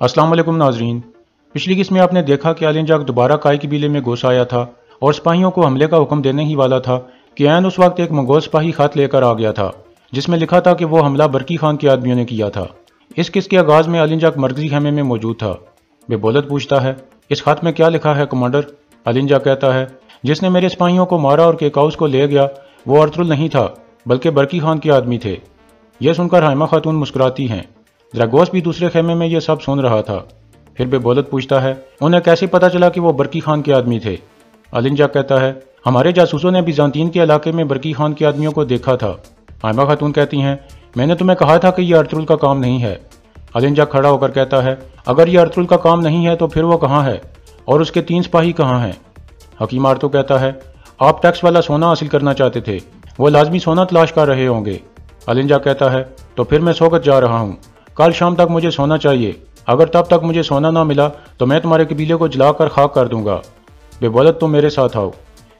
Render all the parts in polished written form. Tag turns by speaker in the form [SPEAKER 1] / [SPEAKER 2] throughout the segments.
[SPEAKER 1] अस्सलाम वालेकुम नाजरीन। पिछली किस्त में आपने देखा कि आलिंजाक दोबारा काय कबीले में घुस आया था और सिपाहियों को हमले का हुक्म देने ही वाला था कि ऐन उस वक्त एक मंगोल सिपाही खत लेकर आ गया था जिसमें लिखा था कि वो हमला बरकी खान के आदमियों ने किया था। इस किस्त के आगाज में आलिंजाक मरकजी खेमे में मौजूद था। बेबोलत पूछता है, इस खत में क्या लिखा है कमांडर? आलिंजाक कहता है, जिसने मेरे सिपाहियों को मारा और केकाउस को ले गया वो अर्तुल नहीं था बल्कि बरकी खान के आदमी थे। यह सुनकर हाइमा खातून मुस्कुराती हैं। द्रागोस भी दूसरे खेमे में यह सब सुन रहा था। फिर बेबोलत पूछता है, उन्हें कैसे पता चला कि वो बरकी खान के आदमी थे? आलिंजाक कहता है, हमारे जासूसों ने बिजांतीन के इलाके में बरकी खान के आदमियों को देखा था। हाइमा खातून कहती हैं, मैंने तुम्हें कहा था कि यह अर्तुल का काम नहीं है। आलिंजाक खड़ा होकर कहता है, अगर यह अर्तुल का काम नहीं है तो फिर वो कहाँ है और उसके 3 सिपाही कहाँ हैं? हकीम आर्तो कहता है, आप टैक्स वाला सोना हासिल करना चाहते थे, वो लाजमी सोना तलाश कर रहे होंगे। आलिंजाक कहता है, तो फिर मैं सोगत जा रहा हूँ, कल शाम तक मुझे सोना चाहिए, अगर तब तक मुझे सोना ना मिला तो मैं तुम्हारे कबीले को जलाकर खाक कर दूंगा। बेबोलत तुम मेरे साथ आओ।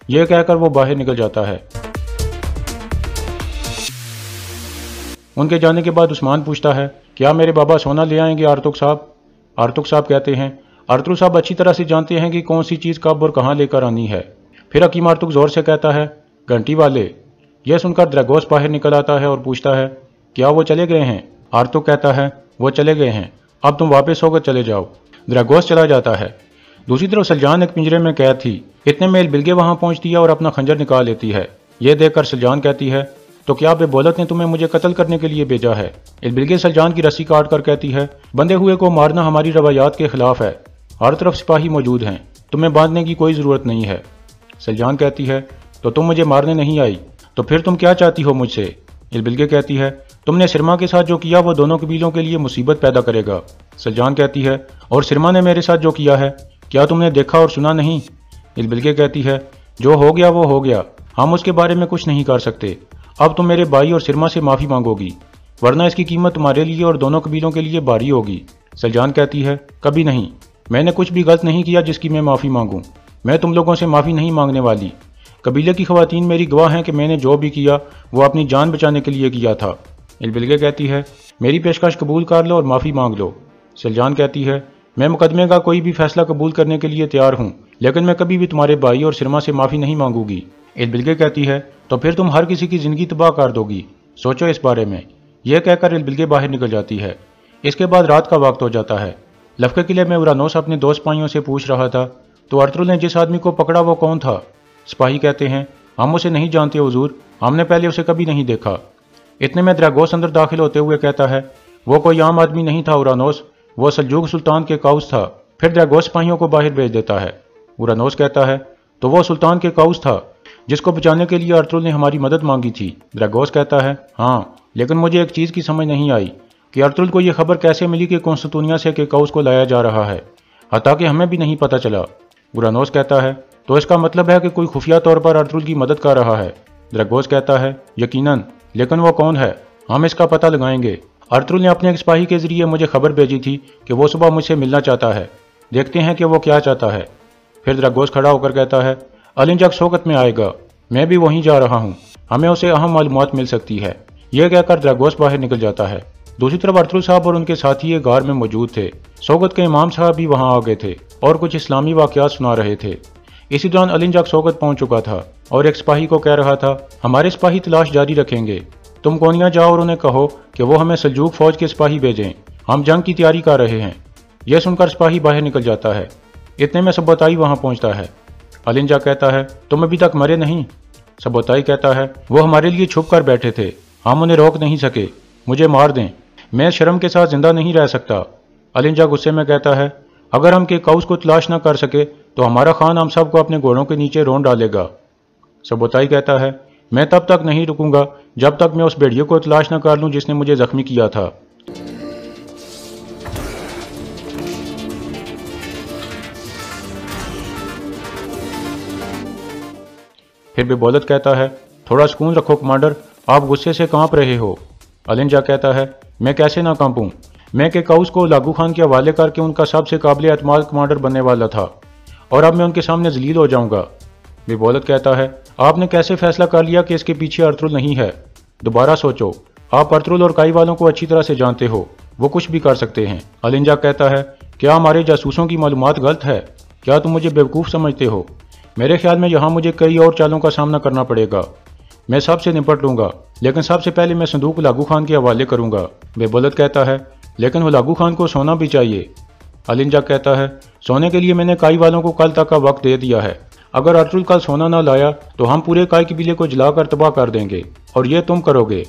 [SPEAKER 1] यह कहकर वो बाहर निकल जाता है। उनके जाने के बाद उस्मान पूछता है, क्या मेरे बाबा सोना ले आएंगे आर्तुक साहब? आर्तुक साहब कहते हैं, अर्तुल साहब अच्छी तरह से जानते हैं कि कौन सी चीज़ कब और कहाँ लेकर आनी है। फिर हकीम आर्तुक जोर से कहता है, घंटी वाले। यह सुनकर द्रागोस बाहर निकल आता है और पूछता है, क्या वो चले गए हैं? आर्तुक कहता है, वो चले गए हैं, अब तुम वापस होकर चले जाओ। द्रागोस चला जाता है। दूसरी तरफ सलजान एक पिंजरे में कैद थी। इतने में एलबिलगे वहां पहुंचती है और अपना खंजर निकाल लेती है। यह देखकर सलजान कहती है, तो क्या बेबोलत ने तुम्हें मुझे कत्ल करने के लिए भेजा है? एलबिलगे सलजान की रस्सी काट कर कहती है, बंधे हुए को मारना हमारी रवायात के खिलाफ है, हर तरफ सिपाही मौजूद हैं, तुम्हें बांधने की कोई ज़रूरत नहीं है। सलजान कहती है, तो तुम मुझे मारने नहीं आई, तो फिर तुम क्या चाहती हो मुझसे? एलबिलगे कहती है, तुमने सिरमा के साथ जो किया वो दोनों कबीलों के लिए मुसीबत पैदा करेगा। सलजान कहती है, और सिरमा ने मेरे साथ जो किया है क्या तुमने देखा और सुना नहीं? एलबिलगे कहती है, जो हो गया वो हो गया, हम उसके बारे में कुछ नहीं कर सकते। अब तुम मेरे भाई और सिरमा से माफ़ी मांगोगी, वरना इसकी कीमत तुम्हारे लिए और दोनों कबीलों के लिए भारी होगी। सलजान कहती है, कभी नहीं, मैंने कुछ भी गलत नहीं किया जिसकी मैं माफ़ी मांगूं। मैं तुम लोगों से माफ़ी नहीं मांगने वाली। कबीले की खवातीन मेरी गवाह हैं कि मैंने जो भी किया वो अपनी जान बचाने के लिए किया था। एलबिलगे कहती है, मेरी पेशकश कबूल कर लो और माफ़ी मांग लो। सलजान कहती है, मैं मुकदमे का कोई भी फैसला कबूल करने के लिए तैयार हूँ, लेकिन मैं कभी भी तुम्हारे भाई और सिरमा से माफ़ी नहीं मांगूंगी। एलबिलगे कहती है, तो फिर तुम हर किसी की ज़िंदगी तबाह कर दोगी, सोचो इस बारे में। यह कहकर एलबिलगे बाहर निकल जाती है। इसके बाद रात का वक्त हो जाता है। लफके किले में उरानोस अपने 2 सिपाहियों से पूछ रहा था, तो अर्तुल ने जिस आदमी को पकड़ा वो कौन था? सिपाही कहते हैं, हम उसे नहीं जानते हुजूर, हमने पहले उसे कभी नहीं देखा। इतने में द्रागोस अंदर दाखिल होते हुए कहता है, वो कोई आम आदमी नहीं था उरानोस, वो सल्जूक सुल्तान के काउस था। फिर द्रागोस सिपाहियों को बाहर भेज देता है। उरानोस कहता है, तो वो सुल्तान के काउस था जिसको बचाने के लिए अर्तुल ने हमारी मदद मांगी थी। द्रागोस कहता है, हाँ, लेकिन मुझे एक चीज़ की समझ नहीं आई कि अर्तुल को यह खबर कैसे मिली कि कॉन्स्टेंटिनिया से केकाउस को लाया जा रहा है, हालांकि हमें भी नहीं पता चला। उरानोस कहता है, तो इसका मतलब है कि कोई खुफिया तौर पर अर्तुल की मदद कर रहा है। द्रागोस कहता है, यकीनन, लेकिन वो कौन है? हम इसका पता लगाएंगे। अर्तुल ने अपने एक सिपाही के जरिए मुझे खबर भेजी थी कि वो सुबह मुझसे मिलना चाहता है, देखते हैं कि वो क्या चाहता है। फिर द्रागोस खड़ा होकर कहता है, आलिंजाक सोगत में आएगा, मैं भी वहीं जा रहा हूँ, हमें उसे अहम मालूमात मिल सकती है। यह कहकर द्रागोस बाहर निकल जाता है। दूसरी तरफ अर्तुल साहब और उनके साथी एक गार में मौजूद थे। सोगत के इमाम साहब भी वहां आ गए थे और कुछ इस्लामी वाकयात सुना रहे थे। इसी दौरान आलिंजाक सोगत पहुंच चुका था और एक सिपाही को कह रहा था, हमारे सिपाही तलाश जारी रखेंगे, तुम कोनिया जाओ और उन्हें कहो कि वो हमें सल्जूक फौज के सिपाही भेजें, हम जंग की तैयारी कर रहे हैं। यह सुनकर सिपाही बाहर निकल जाता है। इतने में सबोताई वहां पहुंचता है। आलिंजाक कहता है, तुम अभी तक मरे नहीं? सबोताई कहता है, वो हमारे लिए छुप कर बैठे थे, हम उन्हें रोक नहीं सके, मुझे मार दें, मैं शर्म के साथ जिंदा नहीं रह सकता। आलिंजाक गुस्से में कहता है, अगर हम केकाउस को तलाश न कर सके तो हमारा खान हम सबको अपने घोड़ों के नीचे रोन डालेगा। सबोताई कहता है, मैं तब तक नहीं रुकूंगा जब तक मैं उस भेड़िए को तलाश न कर लूं जिसने मुझे जख्मी किया था। फिर बेबोलत कहता है, थोड़ा सुकून रखो कमांडर, आप गुस्से से कांप रहे हो। आलिंजाक कहता है, मैं कैसे ना कांपूं, मैं केकाउस को लागू खान के हवाले करके उनका सबसे काबिल एतमाद कमांडर बनने वाला था और अब मैं उनके सामने जलील हो जाऊंगा। बेबोलत कहता है, आपने कैसे फैसला कर लिया कि इसके पीछे अर्तुल नहीं है? दोबारा सोचो, آپ ارطغرل اور کائی والوں کو اچھی طرح سے جانتے ہو، وہ کچھ بھی کر سکتے ہیں۔ النجا کہتا ہے، کیا ہمارے جاسوسوں کی معلومات غلط ہے؟ کیا تم مجھے بیوقوف سمجھتے ہو؟ میرے خیال میں یہاں مجھے کئی اور چالوں کا سامنا کرنا پڑے گا۔ میں سب سے نپٹ لوں گا، لیکن سب سے پہلے میں صندوق ہلاکو خان کے حوالے کروں گا۔ بے بولت کہتا ہے، لیکن ہلاکو خان کو سونا بھی چاہیے۔ النجا کہتا ہے، سونے کے لیے میں نے کائی والوں کو کل تک کا وقت دے دیا ہے۔ اگر ارطغرل کل سونا نہ لایا تو ہم پورے کائی قبیلے کو جلا کر تباہ کر دیں گے، اور یہ تم کرو گے۔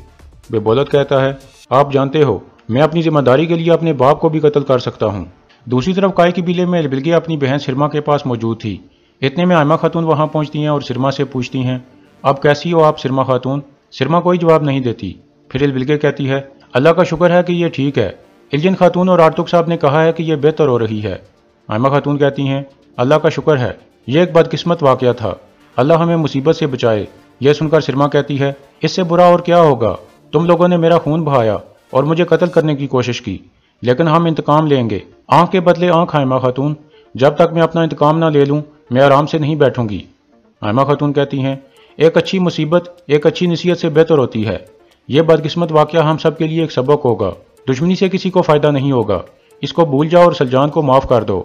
[SPEAKER 1] بے بولت کہتا ہے، آپ جانتے ہو میں اپنی ذمہ داری کے لیے اپنے باپ کو بھی قتل کر سکتا ہوں۔ دوسری طرف کائی قبیلے میں البلگے اپنی بہن سرما کے پاس موجود تھی۔ اتنے میں آئمہ خاتون وہاں پہنچتی ہیں اور سرما سے پوچھتی ہیں، اب کیسی ہو آپ سرما خاتون؟ سرما کوئی جواب نہیں دیتی۔ پھر البلگے کہتی ہے، اللہ کا شکر ہے کہ یہ ٹھیک ہے۔ الجن خاتون اور آرتک صاحب نے کہا ہے کہ یہ بہتر ہو رہی ہے۔ آئمہ خاتون کہتی ہیں، اللہ کا شکر ہے، یہ ایک بدقسمت واقعہ تھا، اللہ ہمیں مصیبت سے بچائے۔ یہ سن کر سرما کہتی ہے، اس سے برا اور کیا ہوگا؟ تم لوگوں نے میرا خون بہایا اور مجھے قتل کرنے کی کوشش کی، لیکن ہم انتقام لیں گے، آنکھ کے بدلے آنکھ۔ آئمہ خاتون، جب تک میں اپنا انتقام نہ لے لوں میں آرام سے نہیں بیٹھوں گی۔ آئمہ خاتون کہتی ہیں، ایک اچھی مصیبت ایک اچھی نصیحت سے بہتر ہوتی ہے۔ یہ بدقسمت واقعہ ہم سب کے لیے ایک سبق ہوگا، دشمنی سے کسی کو فائدہ نہیں ہوگا، اس کو بھول جاؤ اور سلجان کو معاف کر دو۔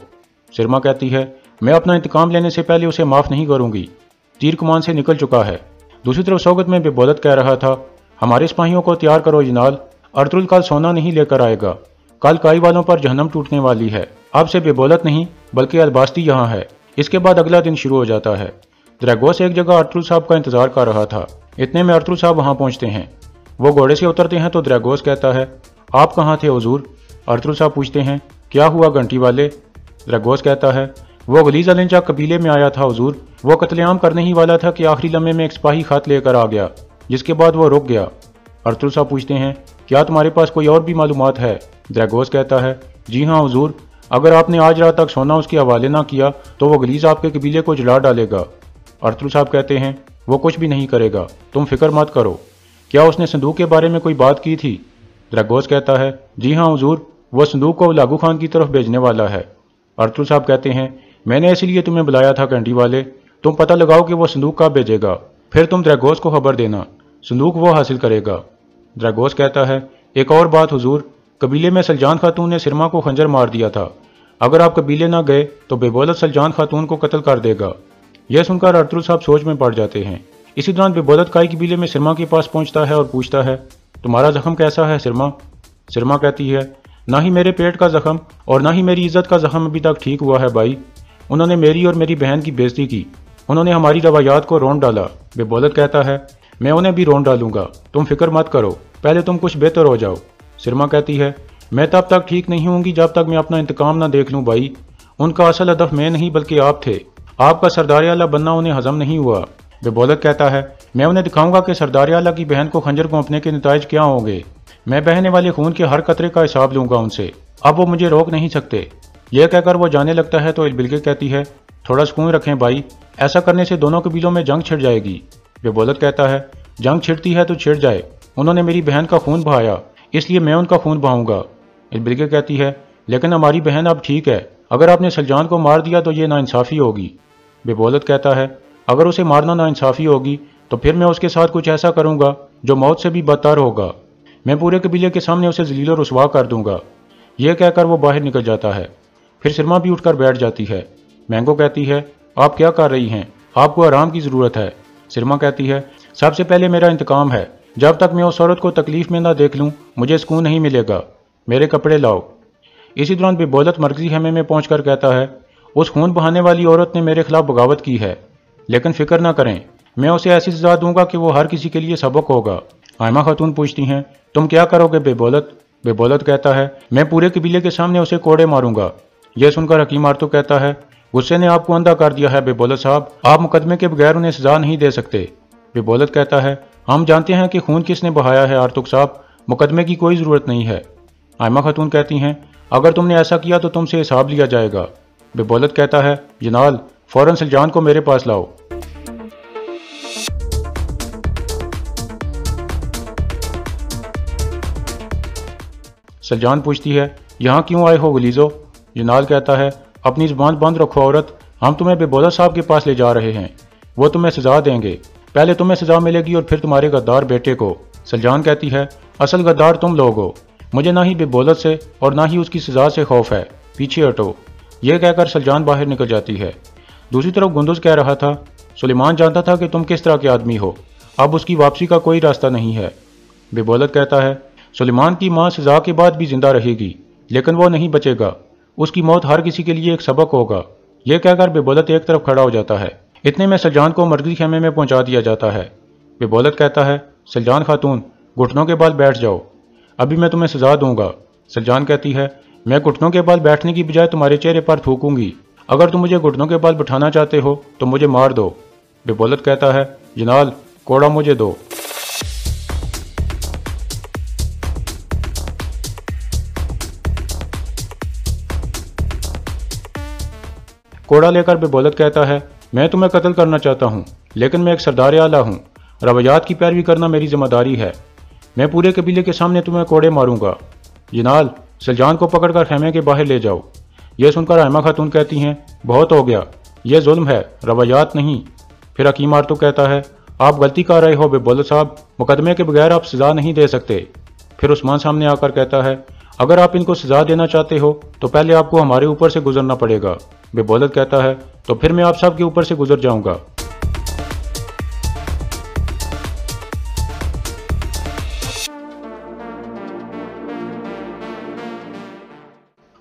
[SPEAKER 1] سرما کہتی ہے، میں اپنا انتقام لینے سے پہلے اسے معاف نہیں کروں گی، تیر کمان سے نکل چکا ہے۔ دوسری طرف سوگت میں بے بولت کہہ رہا تھا، ہمارے سپاہیوں کو تیار کرو جنال، ارطغرل کل سونا نہیں لے کر آئے گا، کل کائی والوں پر جہنم ٹوٹنے والی ہے۔ اب سے بے بولت نہیں بلکہ الباستی یہاں ہے۔ اس کے بعد اگلا دن شروع ہو جاتا ہے۔ دراگوس ایک جگہ ارطغرل صاحب کا انتظار کر رہا تھا۔ اتنے میں ارطغرل صاحب وہاں پہنچتے ہیں۔ وہ گھوڑے سے اترتے ہیں تو دراگوس کہتا ہے، آپ کہاں تھے حضور؟ ارطغرل صاحب پوچھتے ہیں، کیا ہوا گھنٹی والے؟ دراگوس کہتا ہے، وہ غلیظ النجا قبیلے میں آیا تھا حضور، وہ قتل عام کرنے ہی والا تھا کہ آخری لمحے میں ایک سپاہی خط لے کر آ گیا، جس کے بعد وہ رک گیا۔ ارطغرل صاحب پوچھتے ہیں، کیا تمہارے پاس کوئی اور بھی معلومات ہے؟ دراگوس کہتا ہے، جی ہاں حضور، اگر آپ نے آج رات تک سونا اس کے حوالے نہ کیا تو وہ غلیظ آپ کے قبیلے کو جلا ڈالے گا۔ ارطغرل صاحب کہتے ہیں، وہ کچھ بھی نہیں کرے گا، تم فکر مت کرو۔ کیا اس نے صندوق کے بارے میں کوئی بات کی تھی؟ دراگوس کہتا ہے، جی ہاں حضور، وہ صندوق کو ہلاکو خان کی طرف بھیجنے والا ہے۔ ارطغرل صاحب کہتے ہیں، میں نے اس لیے تمہیں بلایا تھا گھنٹی والے، تم پتہ لگاؤ کہ وہ صندوق کب بھیجے گا، پھر تم دراگوس کو خبر دینا، صندوق وہ حاصل کرے گا۔ دراگوس کہتا ہے، ایک اور بات حضور، قبیلے میں سلجان خاتون نے سرما کو خنجر مار دیا تھا، اگر آپ قبیلے نہ گئے تو بے بولت سلجان خاتون کو قتل کر دے گا۔ یہ سن کر ارطغرل صاحب سوچ میں پڑ جاتے ہیں۔ اسی دوران بے بولت کائی قبیلے میں سرما کے پاس پہنچتا ہے اور پوچھتا ہے، تمہارا زخم کیسا ہے سرما؟ سرما کہتی ہے، نہ ہی میرے پیٹ کا زخم اور نہ ہی میری عزت کا زخم ابھی تک ٹھیک ہوا ہے بھائی، انہوں نے میری اور میری بہن کی بےزتی کی، انہوں نے ہماری روایات کو رون ڈالا۔ بے بولت کہتا ہے، میں انہیں بھی رون ڈالوں گا، تم فکر مت کرو، پہلے تم کچھ بہتر ہو جاؤ۔ سرما کہتی ہے، میں تب تک ٹھیک نہیں ہوں گی جب تک میں اپنا انتقام نہ دیکھ لوں بھائی، ان کا اصل ہدف میں نہیں بلکہ آپ تھے، آپ کا سردار اعلیٰ بننا انہیں ہضم نہیں ہوا۔ بے بولت کہتا ہے، میں انہیں دکھاؤں گا کہ سردار اعلیٰ کی بہن کو خنجر گھونپنے کے نتائج کیا ہوں گے، میں بہنے والے خون کے ہر قطرے کا حساب لوں گا ان سے، اب وہ مجھے روک نہیں سکتے۔ یہ کہہ کر وہ جانے لگتا ہے تو البلگے کہتی ہے، تھوڑا سکون رکھیں بھائی، ایسا کرنے سے دونوں قبیلوں میں جنگ چھڑ جائے گی۔ بے بولت کہتا ہے، جنگ چھڑتی ہے تو چھڑ جائے، انہوں نے میری بہن کا خون بہایا، اس لیے میں ان کا خون بہاؤں گا۔ البلگے کہتی ہے، لیکن ہماری بہن اب ٹھیک ہے، اگر آپ نے سلجان کو مار دیا تو یہ ناانصافی ہوگی۔ بے بولت کہتا ہے، اگر اسے مارنا ناانصافی ہوگی تو پھر میں اس کے ساتھ کچھ ایسا کروں گا جو موت سے بھی بدتر ہوگا، میں پورے قبیلے کے سامنے اسے ذلیل و رسوا کر دوں گا۔ یہ کہہ کر وہ باہر نکل جاتا ہے۔ پھر سرما بھی اٹھ کر بیٹھ جاتی ہے۔ مینگو کہتی ہے، آپ کیا کر رہی ہیں؟ آپ کو آرام کی ضرورت ہے۔ سرما کہتی ہے، سب سے پہلے میرا انتقام ہے، جب تک میں اس عورت کو تکلیف میں نہ دیکھ لوں مجھے سکون نہیں ملے گا، میرے کپڑے لاؤ۔ اسی دوران بے بولت مرکزی خیمے میں پہنچ کر کہتا ہے، اس خون بہانے والی عورت نے میرے خلاف بغاوت کی ہے، لیکن فکر نہ کریں، میں اسے ایسی سزا دوں گا کہ وہ ہر کسی کے لیے سبق ہوگا۔ آئمہ خاتون پوچھتی ہیں، تم کیا کرو گے بے بولت؟ بے بولت کہتا ہے، میں پورے قبیلے کے سامنے اسے کوڑے ماروں گا۔ یہ سن کر حکیم آرتو کہتا ہے، غصے نے آپ کو اندھا کر دیا ہے بے بولت صاحب، آپ مقدمے کے بغیر انہیں سزا نہیں دے سکتے۔ بے بولت کہتا ہے، ہم جانتے ہیں کہ خون کس نے بہایا ہے آرتک صاحب، مقدمے کی کوئی ضرورت نہیں ہے۔ آئمہ خاتون کہتی ہیں، اگر تم نے ایسا کیا تو تم سے حساب لیا جائے گا۔ بے بولت کہتا ہے، جنال فوراً سلجان کو میرے پاس لاؤ۔ سلجان پوچھتی ہے، یہاں کیوں آئے ہو غلیظو؟ جنال کہتا ہے، اپنی زبان بند رکھو عورت، ہم تمہیں بے بولت صاحب کے پاس لے جا رہے ہیں، وہ تمہیں سزا دیں گے، پہلے تمہیں سزا ملے گی اور پھر تمہارے غدار بیٹے کو۔ सलजान कहती है, असल गद्दार तुम लोग हो, मुझे ना ही बेबोलत से और ना ही उसकी सजा से खौफ है, पीछे हटो। यह कहकर सलजान बाहर निकल जाती है। दूसरी तरफ गुंदुज कह रहा था, सुलेमान जानता था कि तुम किस तरह के आदमी हो, अब उसकी वापसी का कोई रास्ता नहीं है। बेबोलत कहता है, सुलेमान की माँ सजा के बाद भी जिंदा रहेगी, लेकिन वो नहीं बचेगा, उसकी मौत हर किसी के लिए एक सबक होगा। यह कहकर बेबोलत एक तरफ खड़ा हो जाता है। इतने में सलजान को मरकजी खेमे में पहुंचा दिया जाता है। बेबोलत कहता है, सलजान खातून, घुटनों के बल बैठ जाओ, अभी मैं तुम्हें सजा दूंगा। सलजान कहती है, मैं घुटनों के बल बैठने की बजाय तुम्हारे चेहरे पर थूकूंगी, अगर तुम मुझे घुटनों के बल बिठाना चाहते हो तो मुझे मार दो। बेबोलत कहता है, जनाल कोड़ा मुझे दो। कोड़ा लेकर बेबोलत कहता है, मैं तुम्हें कत्ल करना चाहता हूँ, लेकिन मैं एक सरदार आला हूँ, रवैयात की पैरवी करना मेरी जिम्मेदारी है, मैं पूरे कबीले के सामने तुम्हें कोड़े मारूंगा। जनाल सलजान को पकड़कर खेमे के बाहर ले जाओ। यह सुनकर आयमा खातून कहती हैं, बहुत हो गया, यह जुल्म है, रवैयात नहीं। फिर हकीम आरतू कहता है, आप गलती कर रहे हो बेबोलत साहब, मुकदमे के बगैर आप सजा नहीं दे सकते। फिर उस्मान सामने आकर कहता है, अगर आप इनको सजा देना चाहते हो तो पहले आपको हमारे ऊपर से गुजरना पड़ेगा। बेबोलत कहता है, तो फिर मैं आप सब के ऊपर से गुजर जाऊंगा।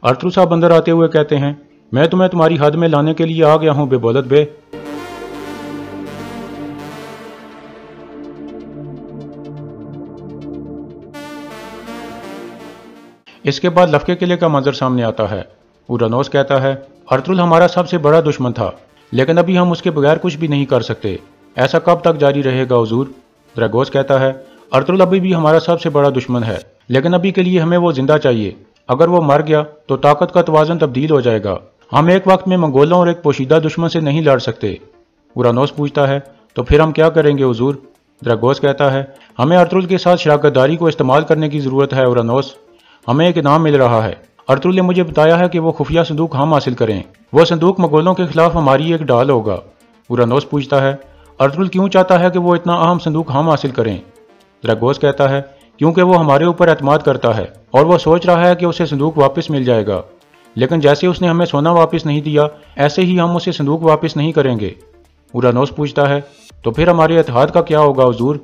[SPEAKER 1] अरतरू साहब अंदर आते हुए कहते हैं, मैं तुम्हें तुम्हारी हद में लाने के लिए आ गया हूं बेबोलत बे। इसके बाद लफके किले का मंजर सामने आता है। उरानोस कहता है, अरतुल हमारा सबसे बड़ा दुश्मन था, लेकिन अभी हम उसके बगैर कुछ भी नहीं कर सकते, ऐसा कब तक जारी रहेगा हुजूर। द्रागोस कहता है, अरतुल अभी भी हमारा सबसे बड़ा दुश्मन है, लेकिन अभी के लिए हमें वो जिंदा चाहिए, अगर वो मर गया तो ताकत का तवाज़ुन तब्दील हो जाएगा, हम एक वक्त में मंगोलों और एक पोशीदा दुश्मन से नहीं लड़ सकते। उरानोस पूछता है, तो फिर हम क्या करेंगे हुजूर। द्रागोस कहता है, हमें अरतुल के साथ शराकतदारी को इस्तेमाल करने की ज़रूरत है उरानोस, हमें एक इनाम मिल रहा है। अरतुल ने मुझे बताया है कि वो खुफिया संदूक हम हासिल करें, वो संदूक मंगोलों के खिलाफ हमारी एक ढाल होगा। उरानोस पूछता है, अरतुल क्यों चाहता है कि वो इतना अहम संदूक हम हासिल करें। द्रागोस कहता है, क्योंकि वो हमारे ऊपर एतमाद करता है और वो सोच रहा है कि उसे संदूक वापस मिल जाएगा, लेकिन जैसे उसने हमें सोना वापस नहीं दिया, ऐसे ही हम उसे संदूक वापस नहीं करेंगे। उरानोस पूछता है, तो फिर हमारे इत्तेहाद का क्या होगा हुजूर।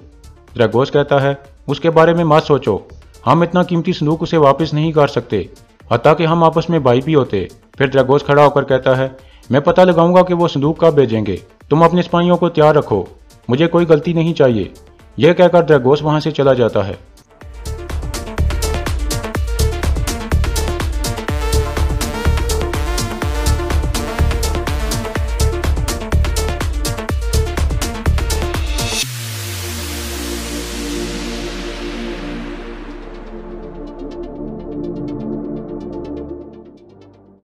[SPEAKER 1] द्रागोस कहता है, उसके बारे में मत सोचो, हम इतना कीमती संदूक उसे वापस नहीं कर सकते, हत्ता कि हम आपस में भाई भी होते। फिर द्रागोस खड़ा होकर कहता है, मैं पता लगाऊंगा कि वो संदूक कब भेजेंगे, तुम अपने सिपाहियों को तैयार रखो, मुझे कोई गलती नहीं चाहिए। यह कहकर द्रागोस वहां से चला जाता है।